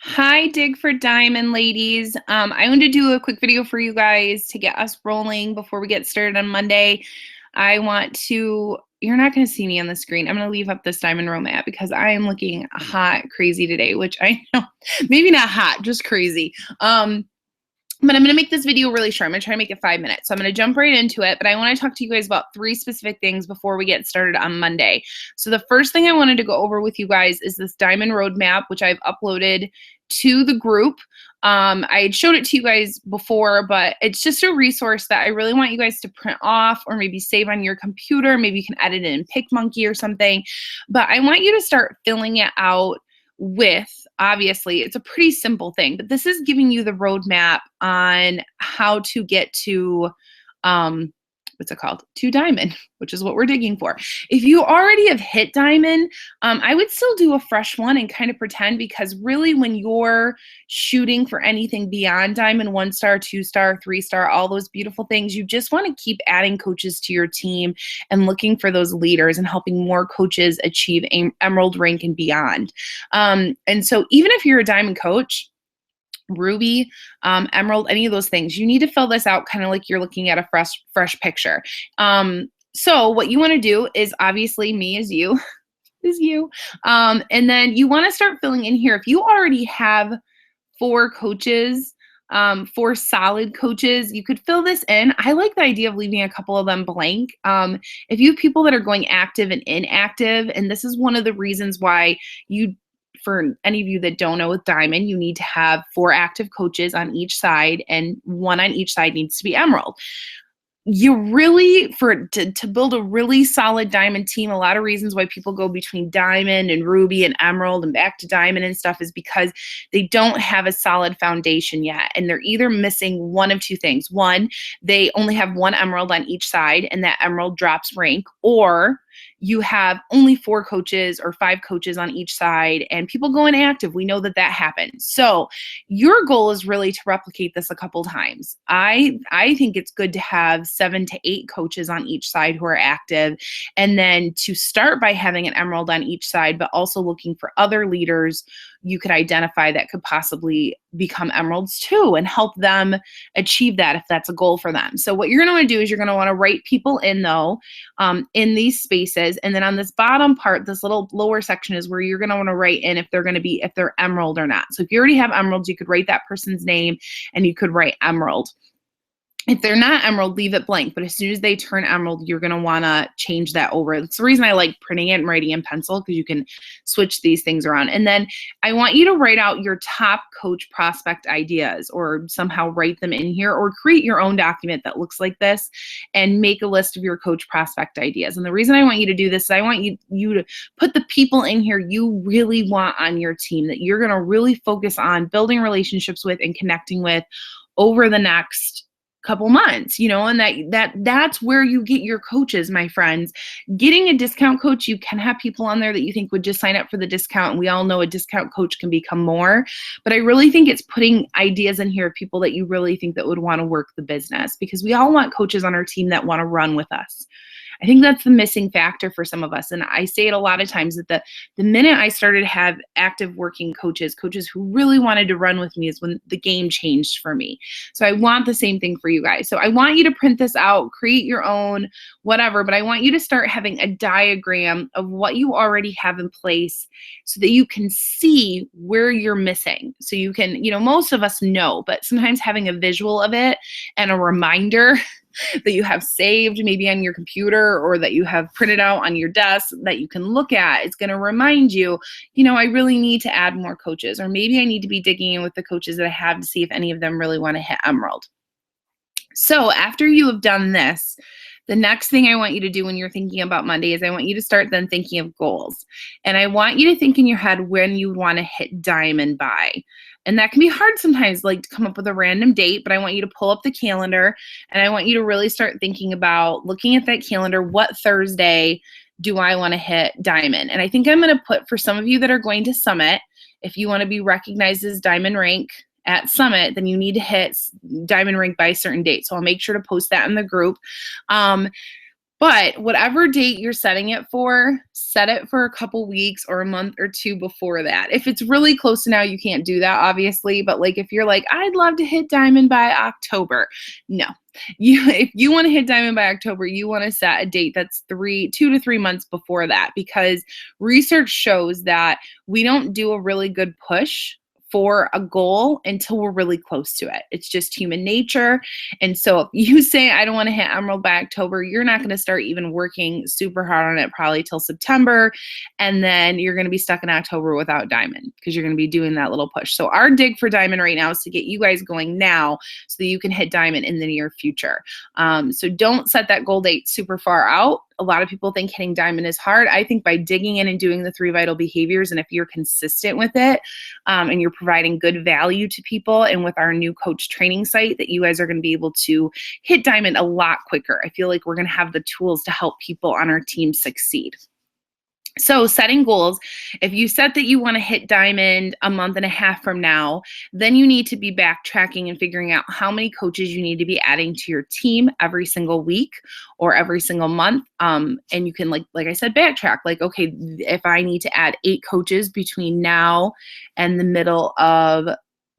Hi, Dig for Diamond ladies. I wanted to do a quick video for you guys to get us rolling before we get started on Monday. You're not going to see me on the screen. I'm going to leave up this diamond row mat because I am looking hot, crazy today, which I know, maybe not hot, just crazy. But I'm going to make this video really short. I'm going to try to make it 5 minutes. So I'm going to jump right into it. But I want to talk to you guys about 3 specific things before we get started on Monday. So the first thing I wanted to go over with you guys is this diamond roadmap, which I've uploaded to the group. I had showed it to you guys before, but it's just a resource that I really want you guys to print off or maybe save on your computer. Maybe you can edit it in PicMonkey or something. But I want you to start filling it out with, obviously, it's a pretty simple thing, but this is giving you the roadmap on how to get to, what's it called? To diamond, which is what we're digging for. If you already have hit diamond, I would still do a fresh one and kind of pretend, because really when you're shooting for anything beyond diamond, 1-star, 2-star, 3-star, all those beautiful things, you just want to keep adding coaches to your team and looking for those leaders and helping more coaches achieve emerald rank and beyond. And so even if you're a diamond coach, ruby, emerald, any of those things, you need to fill this out kind of like you're looking at a fresh picture. So what you want to do is, obviously, me is you, is you. And then you want to start filling in here. If you already have 4 coaches, 4 solid coaches, you could fill this in. I like the idea of leaving a couple of them blank. If you have people that are going active and inactive, and this is one of the reasons why for any of you that don't know, with diamond, you need to have 4 active coaches on each side, and 1 on each side needs to be emerald. You really, to build a really solid diamond team, a lot of reasons why people go between diamond and ruby and emerald and back to diamond and stuff is because they don't have a solid foundation yet, and they're either missing one of 2 things. One, they only have 1 emerald on each side, and that emerald drops rank, or you have only 4 coaches or 5 coaches on each side and people go inactive. We know that that happens. So your goal is really to replicate this a couple times. I think it's good to have 7 to 8 coaches on each side who are active, and then to start by having an emerald on each side, but also looking for other leaders you could identify that could possibly become emeralds too, and help them achieve that if that's a goal for them. So what you're going to want to do is you're going to want to write people in, though, in these spaces. And then on this bottom part, this little lower section, is where you're going to want to write in if they're emerald or not. So if you already have emeralds, you could write that person's name and you could write emerald. If they're not emerald, leave it blank. But as soon as they turn emerald, you're going to want to change that over. That's the reason I like printing it and writing in pencil, because you can switch these things around. And then I want you to write out your top coach prospect ideas, or somehow write them in here, or create your own document that looks like this and make a list of your coach prospect ideas. And the reason I want you to do this is I want you to put the people in here you really want on your team, that you're going to really focus on building relationships with and connecting with over the next couple months, and that's where you get your coaches, my friends. Getting a discount coach, you can have people on there that you think would just sign up for the discount, and we all know a discount coach can become more, but I really think it's putting ideas in here of people that you really think that would want to work the business, because we all want coaches on our team that want to run with us. I think that's the missing factor for some of us. And I say it a lot of times, that the minute I started to have active working coaches who really wanted to run with me, is when the game changed for me. So I want the same thing for you guys. So I want you to print this out, create your own, whatever, but I want you to start having a diagram of what you already have in place so that you can see where you're missing. So you can, most of us know, but sometimes having a visual of it and a reminder that you have saved maybe on your computer, or that you have printed out on your desk that you can look at, it's going to remind you, I really need to add more coaches, or maybe I need to be digging in with the coaches that I have to see if any of them really want to hit emerald. So after you have done this, the next thing I want you to do when you're thinking about Monday is I want you to start then thinking of goals. And I want you to think in your head when you want to hit diamond by. And that can be hard sometimes, like to come up with a random date, but I want you to pull up the calendar, and I want you to really start thinking about looking at that calendar. What Thursday do I want to hit diamond? And I think I'm going to put, for some of you that are going to Summit, if you want to be recognized as diamond rank at Summit, then you need to hit diamond rank by a certain date. So I'll make sure to post that in the group. But whatever date you're setting it for, set it for a couple weeks or a month or two before that. If it's really close to now, you can't do that, obviously. But like if you're like, I'd love to hit diamond by October, no. If you want to hit diamond by October, you want to set a date that's 2 to 3 months before that, because research shows that we don't do a really good push for a goal until we're really close to it. It's just human nature. And so if you say, I don't want to hit emerald by October, you're not going to start even working super hard on it probably till September. And then you're going to be stuck in October without diamond because you're going to be doing that little push. So our dig for diamond right now is to get you guys going now so that you can hit diamond in the near future. So don't set that goal date super far out. A lot of people think hitting diamond is hard. I think by digging in and doing the 3 vital behaviors, and if you're consistent with it, and you're providing good value to people, and with our new coach training site, that you guys are going to be able to hit diamond a lot quicker. I feel like we're going to have the tools to help people on our team succeed. So setting goals, if you set that you want to hit diamond a month and a half from now, then you need to be backtracking and figuring out how many coaches you need to be adding to your team every single week or every single month. And you can, like I said, backtrack. Like, okay, if I need to add 8 coaches between now and the middle of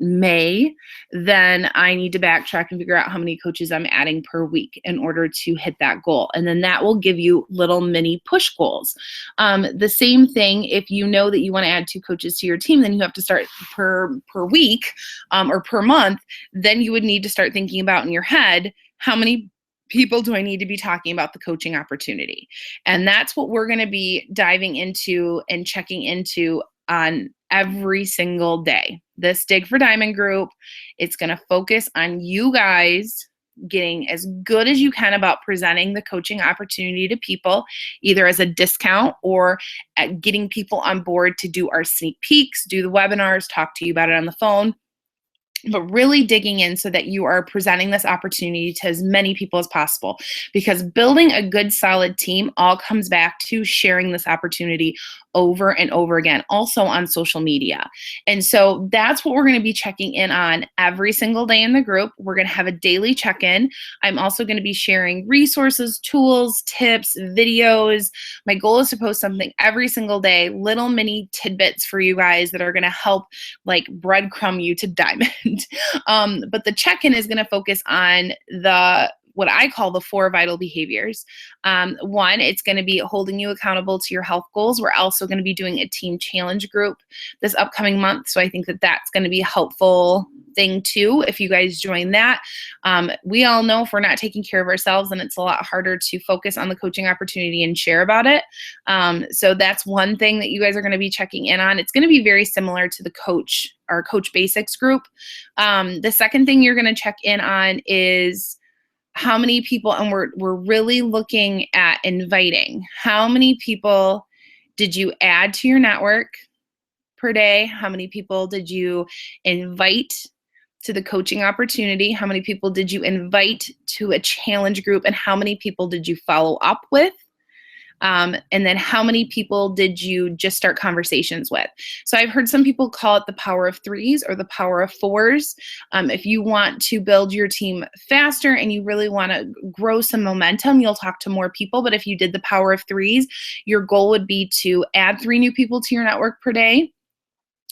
May, then I need to backtrack and figure out how many coaches I'm adding per week in order to hit that goal. And then that will give you little mini push goals. The same thing, if you know that you want to add 2 coaches to your team, then you have to start per week or per month. Then you would need to start thinking about in your head, how many people do I need to be talking about the coaching opportunity? And that's what we're going to be diving into and checking into on every single day. This Dig for Diamond group, it's going to focus on you guys getting as good as you can about presenting the coaching opportunity to people, either as a discount or at getting people on board to do our sneak peeks, do the webinars, talk to you about it on the phone. But really digging in so that you are presenting this opportunity to as many people as possible, because building a good, solid team all comes back to sharing this opportunity over and over again, also on social media. And so that's what we're going to be checking in on every single day in the group. We're going to have a daily check-in. I'm also going to be sharing resources, tools, tips, videos. My goal is to post something every single day, little mini tidbits for you guys that are going to help like breadcrumb you to diamond. But the check-in is going to focus on what I call the 4 vital behaviors. One, it's going to be holding you accountable to your health goals. We're also going to be doing a team challenge group this upcoming month. So I think that that's going to be a helpful thing too, if you guys join that. We all know if we're not taking care of ourselves, then it's a lot harder to focus on the coaching opportunity and share about it. So that's one thing that you guys are going to be checking in on. It's going to be very similar to our Coach Basics group. The second thing you're going to check in on is how many people, and we're really looking at inviting. How many people did you add to your network per day? How many people did you invite to the coaching opportunity? How many people did you invite to a challenge group? And how many people did you follow up with? And then how many people did you just start conversations with? So I've heard some people call it the power of 3s or the power of 4s. If you want to build your team faster and you really want to grow some momentum, you'll talk to more people. But if you did the power of 3s, your goal would be to add 3 new people to your network per day.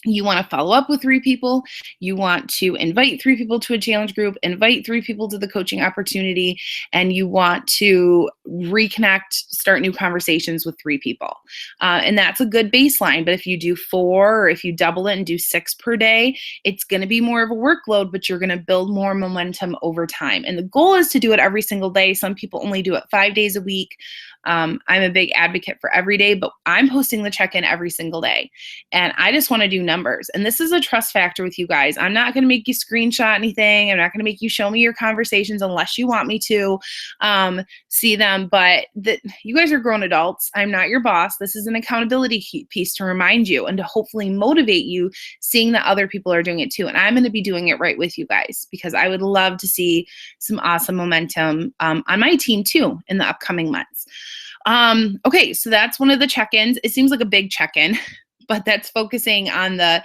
You want to follow up with 3 people. You want to invite 3 people to a challenge group, invite 3 people to the coaching opportunity, and you want to reconnect, start new conversations with 3 people. And that's a good baseline. But if you do 4, or if you double it and do 6 per day, it's going to be more of a workload, but you're going to build more momentum over time. And the goal is to do it every single day. Some people only do it 5 days a week. I'm a big advocate for every day, but I'm posting the check-in every single day. And I just want to do numbers. And this is a trust factor with you guys. I'm not going to make you screenshot anything. I'm not going to make you show me your conversations unless you want me to see them. But you guys are grown adults. I'm not your boss. This is an accountability piece to remind you and to hopefully motivate you, seeing that other people are doing it too. And I'm going to be doing it right with you guys, because I would love to see some awesome momentum on my team too in the upcoming months. Okay, so that's one of the check-ins. It seems like a big check-in, but that's focusing on the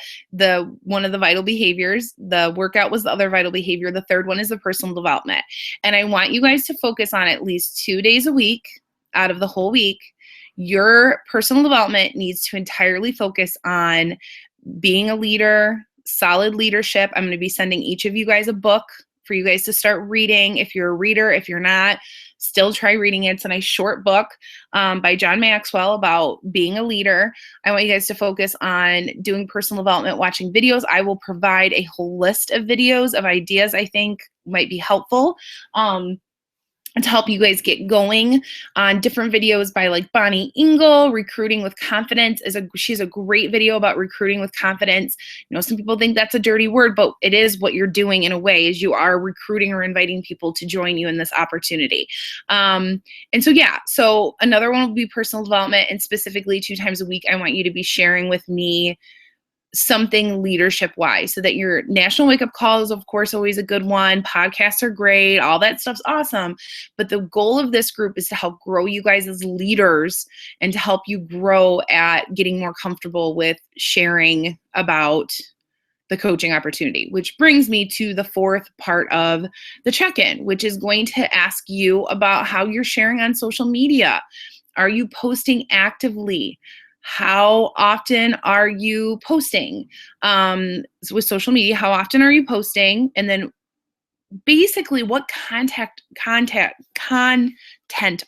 one of the vital behaviors. The workout was the other vital behavior. The third one is the personal development. And I want you guys to focus on at least 2 days a week out of the whole week, your personal development needs to entirely focus on being a leader, solid leadership. I'm going to be sending each of you guys a book for you guys to start reading. If you're a reader, if you're not, still try reading it. It's a nice short book by John Maxwell about being a leader. I want you guys to focus on doing personal development, watching videos. I will provide a whole list of videos of ideas I think might be helpful. To help you guys get going on different videos by like Bonnie Engel. Recruiting with Confidence she's a great video about recruiting with confidence. You know, some people think that's a dirty word, but it is what you're doing in a way, is you are recruiting or inviting people to join you in this opportunity. And so, yeah, so another one will be personal development, and specifically 2 times a week, I want you to be sharing with me something leadership wise, so that your national wake up call is of course always a good one. Podcasts are great. All that stuff's awesome. But the goal of this group is to help grow you guys as leaders and to help you grow at getting more comfortable with sharing about the coaching opportunity, which brings me to the 4th part of the check-in, which is going to ask you about how you're sharing on social media. Are you posting actively? How often are you posting with social media? How often are you posting? And then basically what content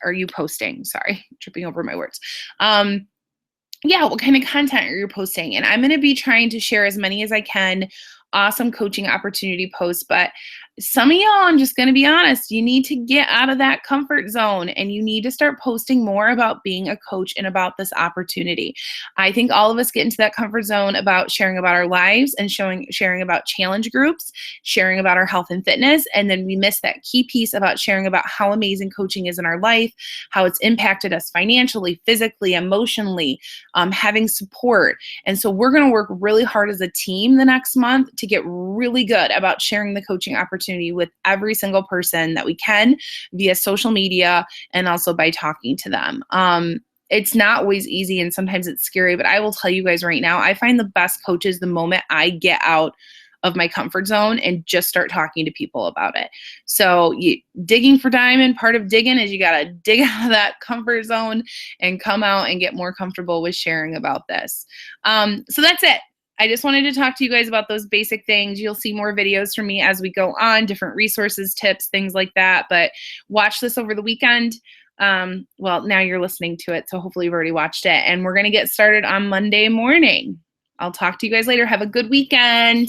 are you posting? Sorry, tripping over my words. Yeah, what kind of content are you posting? And I'm going to be trying to share as many as I can awesome coaching opportunity posts, but some of y'all, I'm just going to be honest, you need to get out of that comfort zone and you need to start posting more about being a coach and about this opportunity. I think all of us get into that comfort zone about sharing about our lives and sharing about challenge groups, sharing about our health and fitness, and then we miss that key piece about sharing about how amazing coaching is in our life, how it's impacted us financially, physically, emotionally, having support. And so we're going to work really hard as a team the next month to get really good about sharing the coaching opportunity with every single person that we can via social media and also by talking to them. It's not always easy and sometimes it's scary, but I will tell you guys right now, I find the best coaches the moment I get out of my comfort zone and just start talking to people about it. So digging for diamond, part of digging is you got to dig out of that comfort zone and come out and get more comfortable with sharing about this. So that's it. I just wanted to talk to you guys about those basic things. You'll see more videos from me as we go on, different resources, tips, things like that. But watch this over the weekend. Well, now you're listening to it, so hopefully you've already watched it. And we're going to get started on Monday morning. I'll talk to you guys later. Have a good weekend.